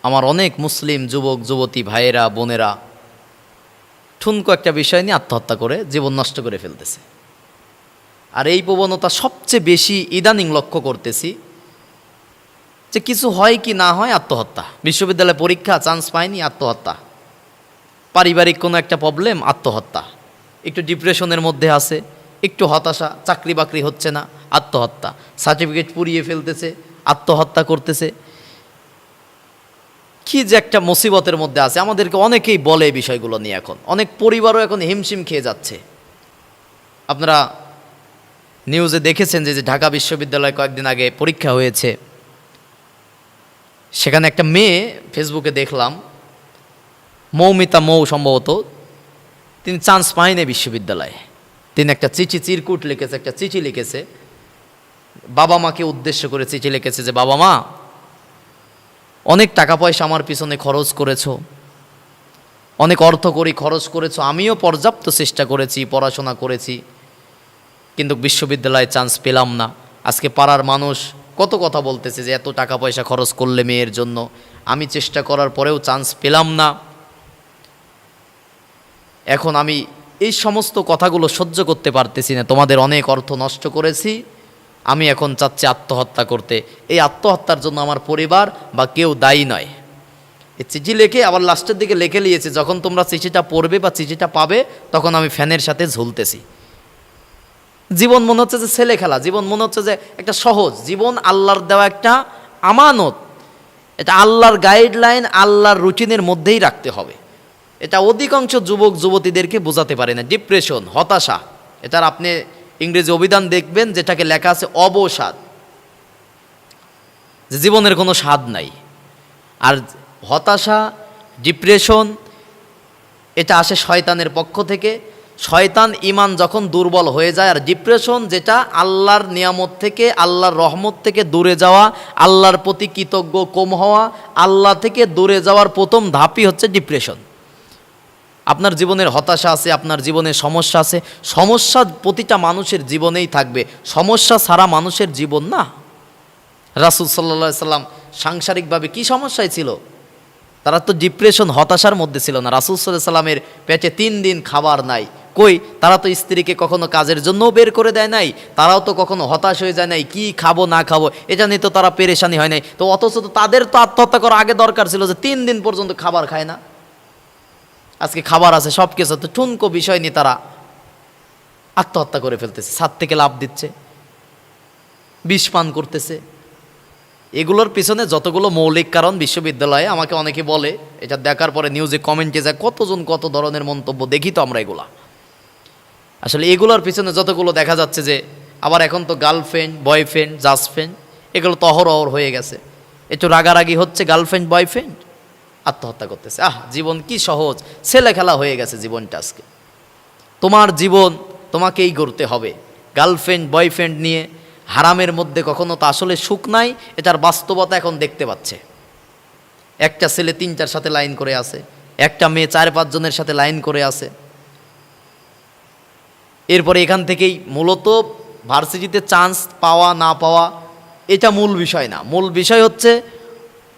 আমার অনেক মুসলিম যুবক যুবতী ভাইয়েরা বোনেরা ঠুনকো একটা বিষয় নিয়ে আত্মহত্যা করে জীবন নষ্ট করে ফেলতেছে। আর এই প্রবণতা সবচেয়ে বেশি ইদানিং লক্ষ্য করতেছি, যে কিছু হয় কি না হয় আত্মহত্যা, বিশ্ববিদ্যালয়ে পরীক্ষা চান্স পায়নি আত্মহত্যা, পারিবারিক কোনো একটা প্রবলেম আত্মহত্যা, একটু ডিপ্রেশনের মধ্যে আছে, একটু হতাশা, চাকরি বাকরি হচ্ছে না আত্মহত্যা, সার্টিফিকেট পুড়িয়ে ফেলতেছে আত্মহত্যা করতেছে। কি যে একটা মুসিবতের মধ্যে আছে। আমাদেরকে অনেকেই বলে এই বিষয়গুলো নিয়ে, এখন অনেক পরিবারও এখন হিমশিম খেয়ে যাচ্ছে। আপনারা নিউজে দেখেছেন যে ঢাকা বিশ্ববিদ্যালয়ে কয়েকদিন আগে পরীক্ষা হয়েছে, সেখানে একটা মেয়ে ফেসবুকে দেখলাম, মৌমিতা মৌ সম্ভবত, তিনি চান্স পায়নি বিশ্ববিদ্যালয়ে। তিনি একটা চিরকুট লিখেছে, একটা চিঠি লিখেছে, বাবা মাকে উদ্দেশ্য করে চিঠি লিখেছে যে বাবা মা, অনেক টাকা পয়সা আমার পিছনে খরচ করেছো, অনেক অর্থ করি খরচ করেছো, আমিও পর্যাপ্ত চেষ্টা করেছি, পড়াশোনা করেছি, কিন্তু বিশ্ববিদ্যালয়ে চান্স পেলাম না। আজকে পাড়ার মানুষ কত কথা বলতেছে যে এত টাকা পয়সা খরচ করলে মেয়ের জন্য, আমি চেষ্টা করার পরেও চান্স পেলাম না। এখন আমি এই সমস্ত কথাগুলো সহ্য করতে পারতেছি না, তোমাদের অনেক অর্থ নষ্ট করেছি, আমি এখন চাচ্ছি আত্মহত্যা করতে। এই আত্মহত্যার জন্য আমার পরিবার বা কেউ দায়ী নয়। এই চিঠি লিখে আবার লাস্টের দিকে লিখে নিয়েছে, যখন তোমরা চিঠিটা পড়বে বা চিঠিটা পাবে তখন আমি ফ্যানের সাথে ঝুলতেছি। জীবন মনে হচ্ছে যে ছেলে খেলা, জীবন মনে হচ্ছে যে একটা সহজ জীবন, আল্লাহর দেওয়া একটা আমানত, এটা আল্লাহর গাইডলাইন, আল্লাহর রুটিনের মধ্যেই রাখতে হবে। এটা অধিকাংশ যুবক যুবতীদেরকে বোঝাতে পারে না। ডিপ্রেশন, হতাশা, এটার আপনি ইংরেজি অভিধান দেখবেন যেটাকে লেখা আছে অবসাদ, যে জীবনের কোনো স্বাদ নাই। আর হতাশা, ডিপ্রেশন এটা আসে শয়তানের পক্ষ থেকে। শয়তান ঈমান যখন দুর্বল হয়ে যায়, আর ডিপ্রেশন যেটা আল্লাহর নিয়ামত থেকে, আল্লাহর রহমত থেকে দূরে যাওয়া, আল্লাহর প্রতি কৃতজ্ঞ কম হওয়া, আল্লাহ থেকে দূরে যাওয়ার প্রথম ধাপই হচ্ছে ডিপ্রেশন। আপনার জীবনের হতাশা আছে, আপনার জীবনের সমস্যা আছে, সমস্যা প্রতিটা মানুষের জীবনেই থাকবে, সমস্যা ছাড়া মানুষের জীবন না। রাসূল সাল্লাল্লাহু আলাইহি সাল্লাম সাংসারিকভাবে কি সমস্যায় ছিল? তারা তো ডিপ্রেশন হতাশার মধ্যে ছিল না। রাসূল সাল্লাল্লাহু আলাইহি সাল্লামের পেটে 3 দিন খাবার নাই, কই তারা তো স্ত্রীকে কখনো কাজের জন্যও বের করে দেয় নাই, তারাও তো কখনো হতাশ হয়ে যায় নাই, কি খাবো না খাবো এটা নিয়ে তো তারা পেরেশানি হয় নাই। তো অথচ তো তাদের তো আত্মহত্যা করা আগে দরকার ছিল, যে 3 দিন পর্যন্ত খাবার খায় না। আজকে খাবার আছে, সব কিছু, তো ঠুনকো বিষয় নিয়ে তারা আত্মহত্যা করে ফেলতেছে, ছাদ থেকে লাফ দিচ্ছে, বিষ পান করতেছে। এগুলোর পিছনে যতগুলো মৌলিক কারণ বিশ্ববিদ্যালয়ে, আমাকে অনেকে বলে, এটা দেখার পরে নিউজে কমেন্টে যায় কতজন কত ধরনের মন্তব্য দেখি তো আমরা এগুলা। আসলে এগুলোর পিছনে যতগুলো দেখা যাচ্ছে যে আবার এখন তো গার্লফ্রেন্ড বয়ফ্রেন্ড জাস্টফ্রেন্ড এগুলো তো অহরহ হয়ে গেছে। একটু রাগারাগি হচ্ছে, গার্লফ্রেন্ড বয়ফ্রেন্ড আত্মহত্যা করতেছে। জীবন কি সহজ, ছেলে খেলা হয়ে গেছে জীবনটা। আজকে তোমার জীবন তোমাকেই গড়তে হবে। গার্লফ্রেন্ড বয়ফ্রেন্ড নিয়ে হারামের মধ্যে কখনো তো আসলে সুখ নাই, এটার বাস্তবতা এখন দেখতে পাচ্ছে। একটা ছেলে 3-4 সাথে লাইন করে আছে, একটা মেয়ে 4-5 জনের সাথে লাইন করে আছে। এরপরে এখান থেকেই মূলত ভার্সিটিতে চান্স পাওয়া না পাওয়া এটা মূল বিষয় না। মূল বিষয় হচ্ছে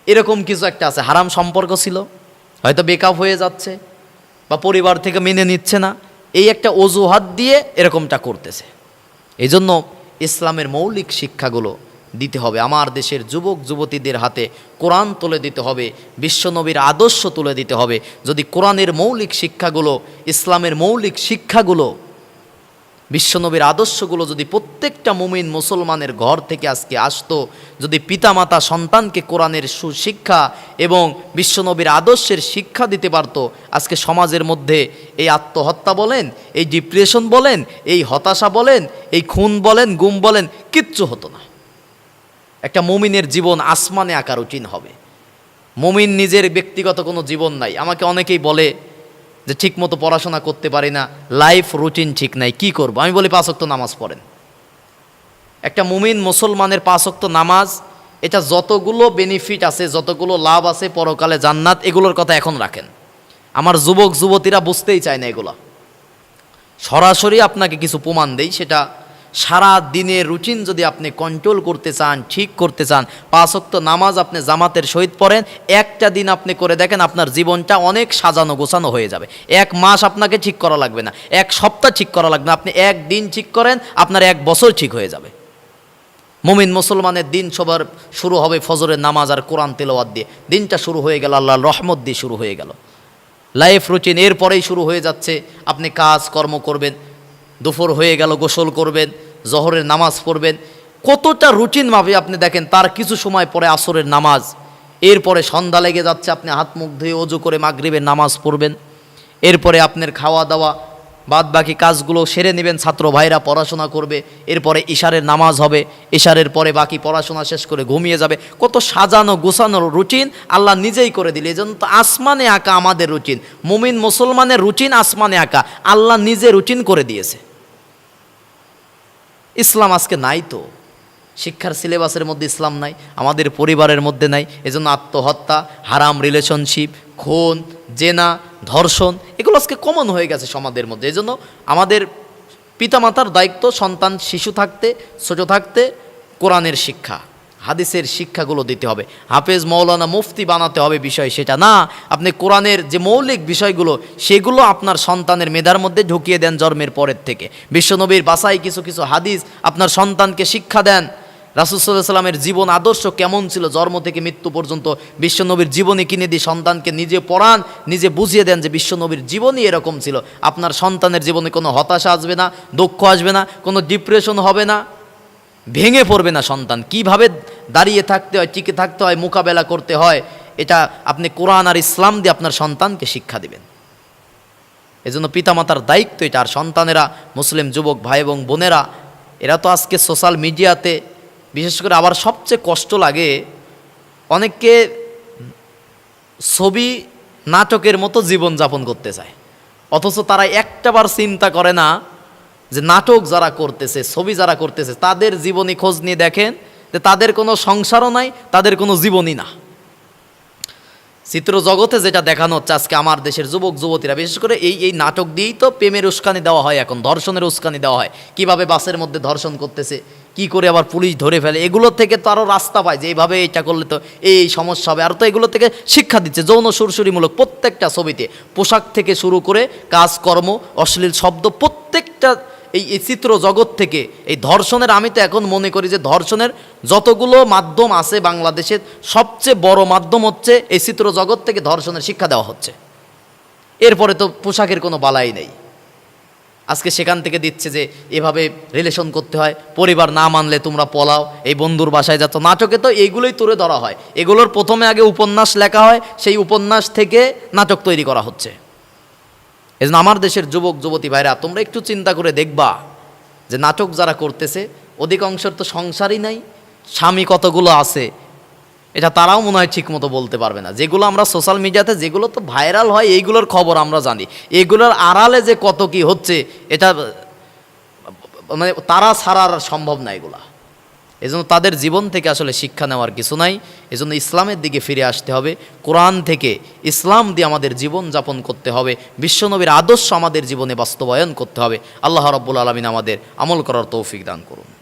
এরকম কিছু একটা আছে, হারাম সম্পর্ক ছিল, হয়তো বেকআপ হয়ে যাচ্ছে বা পরিবার থেকে মেনে নিচ্ছে না, এই একটা অজুহাত দিয়ে এরকমটা করতেছে। এই জন্য ইসলামের মৌলিক শিক্ষাগুলো দিতে হবে, আমার দেশের যুবক যুবতীদের হাতে কোরআন তুলে দিতে হবে, বিশ্বনবীর আদর্শ তুলে দিতে হবে। যদি কোরআনের মৌলিক শিক্ষাগুলো, ইসলামের মৌলিক শিক্ষাগুলো, বিশ্বনবীর আদর্শগুলো যদি প্রত্যেকটা মুমিন মুসলমানের ঘর থেকে আজকে আসতো, যদি পিতামাতা সন্তানকে কোরআনের সুশিক্ষা এবং বিশ্বনবীর আদর্শের শিক্ষা দিতে পারত, আজকে সমাজের মধ্যে এই আত্মহত্যা বলেন, এই ডিপ্রেশন বলেন, এই হতাশা বলেন, এই খুন বলেন, গুম বলেন, কিচ্ছু হতো না। একটা মুমিনের জীবন আসমানে আঁকা রুটিন হবে। মুমিন নিজের ব্যক্তিগত কোনো জীবন নাই। আমাকে অনেকেই বলে যে ঠিকমতো পড়াশোনা করতে পারি না, লাইফ রুটিন ঠিক নাই, কি করব? আমি বলি 5 ওয়াক্ত নামাজ পড়েন। একটা মুমিন মুসলমানের 5 ওয়াক্ত নামাজ, এটা যতগুলো বেনিফিট আছে, যতগুলো লাভ আছে পরকালে জান্নাত, এগুলোর কথা এখন রাখেন। আমার যুবক যুবতীরা বুঝতেই চায় না এগুলো। সরাসরি আপনাকে কিছু প্রমাণ দেই, সেটা সারা দিনের রুটিন যদি আপনি কন্ট্রোল করতে চান, ঠিক করতে চান, 5 ওয়াক্ত নামাজ আপনি জামাতের সহিত পড়েন, একটা দিন আপনি করে দেখেন আপনার জীবনটা অনেক সাজানো গোছানো হয়ে যাবে। 1 মাস আপনাকে ঠিক করা লাগবে না, 1 সপ্তাহ ঠিক করা লাগবে না, আপনি 1 দিন ঠিক করেন, আপনার 1 বছর ঠিক হয়ে যাবে। মুমিন মুসলমানের দিন সবার শুরু হবে ফজরের নামাজ আর কোরআন তেলাওয়াত দিয়ে। দিনটা শুরু হয়ে গেল আল্লাহর রহমত দিয়ে শুরু হয়ে গেল। লাইফ রুটিন এরপরেই শুরু হয়ে যাচ্ছে, আপনি কাজ কর্ম করবেন, দুপুর হয়ে গেল গোসল করবেন, জহরের নামাজ পড়বেন, কতটা রুটিন ভাবে আপনি দেখেন। তার কিছু সময় পরে আসরের নামাজ, এরপরে সন্ধ্যা লেগে যাচ্ছে, আপনি হাত মুখ ধুয়ে ওযু করে মাগরিবের নামাজ পড়বেন, এরপরে আপনার খাওয়া দাওয়া বাদ বাকি কাজগুলো সেরে নেবেন, ছাত্র ভাইরা পড়াশোনা করবে, এরপরে ইশারের নামাজ হবে, ইশারের পরে বাকি পড়াশোনা শেষ করে ঘুমিয়ে যাবে। কত সাজানো গোছানো রুটিন আল্লাহ নিজেই করে দিলে। এজন্য তো আসমানে আঁকা আমাদের রুটিন, মুমিন মুসলমানের রুটিন আসমানে আঁকা, আল্লাহ নিজে রুটিন করে দিয়েছে। ইসলাম আজকে নাই তো, শিক্ষার সিলেবাসের মধ্যে ইসলাম নাই, আমাদের পরিবারের মধ্যে নাই। এজন্য আত্মহত্যা, হারাম রিলেশনশিপ, খুন, জেনা, ধর্ষণ এগুলো আজকে কমন হয়ে গেছে সমাজের মধ্যে। এজন্য আমাদের পিতামাতার দায়িত্ব সন্তান শিশু থাকতে, ছোট থাকতে কোরআনের শিক্ষা, হাদিসের শিক্ষাগুলো দিতে হবে। হাফেজ মৌলানা মুফতি বানাতে হবে বিষয় সেটা না, আপনি কোরআনের যে মৌলিক বিষয়গুলো সেগুলো আপনার সন্তানের মেধার মধ্যে ঢুকিয়ে দেন জন্মের পরের থেকে। বিশ্বনবীর বাসায় কিছু কিছু হাদিস আপনার সন্তানকে শিক্ষা দেন। রাসূল সাল্লাল্লাহু আলাইহি সাল্লামের জীবন আদর্শ কেমন ছিল জন্ম থেকে মৃত্যু পর্যন্ত, বিশ্বনবীর জীবনী কিনে দিয়ে সন্তানকে নিজে পড়ান, নিজে বুঝিয়ে দেন যে বিশ্বনবীর জীবনই এরকম ছিল। আপনার সন্তানের জীবনে কোনো হতাশা আসবে না, দুঃখ আসবে না, কোনো ডিপ্রেশন হবে না, ভেঙে পড়বে না সন্তান। কিভাবে দাঁড়িয়ে থাকতে হয়, টিকে থাকতে হয়, মোকাবেলা করতে হয়, এটা আপনি কোরআন আর ইসলাম দিয়ে আপনার সন্তানকে শিক্ষা দিবেন। এজন্য পিতামাতার দায়িত্ব এটা। আর সন্তানেরা, মুসলিম যুবক ভাই এবং বোনেরা, এরা তো আজকে সোশ্যাল মিডিয়াতে, বিশেষ করে আবার সবচেয়ে কষ্ট লাগে অনেককে ছবি নাটকের মতো জীবনযাপন করতে চায়, অথচ তারা একটাবার চিন্তা করে না যে নাটক যারা করতেছে, ছবি যারা করতেছে, তাদের জীবনী খোঁজ নিয়ে দেখেন যে তাদের কোনো সংসারও নাই, তাদের কোনো জীবনই না। চিত্র জগতে যেটা দেখানো হচ্ছে আজকে আমার দেশের যুবক যুবতীরা, বিশেষ করে এই নাটক দিয়েই তো প্রেমের উস্কানি দেওয়া হয়, এখন ধর্ষণের উস্কানি দেওয়া হয়। কিভাবে বাসের মধ্যে ধর্ষণ করতেছে, কি করে আবার পুলিশ ধরে ফেলে, এগুলো থেকে তো আরও রাস্তা পায় যে এইভাবে এটা করলে তো এই সমস্যা হবে। আর তো এগুলো থেকে শিক্ষা দিচ্ছে যৌন সুরসুরিমূলক প্রত্যেকটা ছবিতে, পোশাক থেকে শুরু করে কাজকর্ম, অশ্লীল শব্দ, প্রত্যেকটা এই চিত্র জগৎ থেকে এই ধর্ষণের, আমি তো এখন মনে করি যে ধর্ষণের যতগুলো মাধ্যম আছে বাংলাদেশের সবচেয়ে বড় মাধ্যম হচ্ছে এই চিত্র জগৎ থেকে ধর্ষণের শিক্ষা দেওয়া হচ্ছে। এরপরে তো পোশাকের কোনো বালাই নেই, আজকে সেখান থেকে দিচ্ছে যে এভাবে রিলেশন করতে হয়, পরিবার না মানলে তোমরা পলাও, এই বন্ধুর বাসায় যাচ্ছ। নাটকে তো এইগুলোই তুলে ধরা হয়, এগুলোর প্রথমে আগে উপন্যাস লেখা হয়, সেই উপন্যাস থেকে নাটক তৈরি করা হচ্ছে। এজন্য আমার দেশের যুবক যুবতী ভাইরা, তোমরা একটু চিন্তা করে দেখবা যে নাটক যারা করতেছে অধিকাংশের তো সংসারই নাই, স্বামী কতগুলো আছে এটা তারাও মনে হয় ঠিক মতো বলতে পারবে না। যেগুলো আমরা সোশ্যাল মিডিয়াতে যেগুলো তো ভাইরাল হয় এইগুলোর খবর আমরা জানি, এগুলোর আড়ালে যে কত কি হচ্ছে এটা মানে তারা ছাড়া আর সম্ভব না এগুলা। এজন্য তাদের জীবন থেকে আসলে শিক্ষা নেওয়ার কিছু নাই। এজন্য ইসলামের দিকে ফিরে আসতে হবে, কোরআন থেকে ইসলাম দিয়ে আমাদের জীবন যাপন করতে হবে, বিশ্বনবীর আদর্শ আমাদের জীবনে বাস্তবায়ন করতে হবে। আল্লাহ রাব্বুল আলামিন আমাদের আমল করার তৌফিক দান করুন।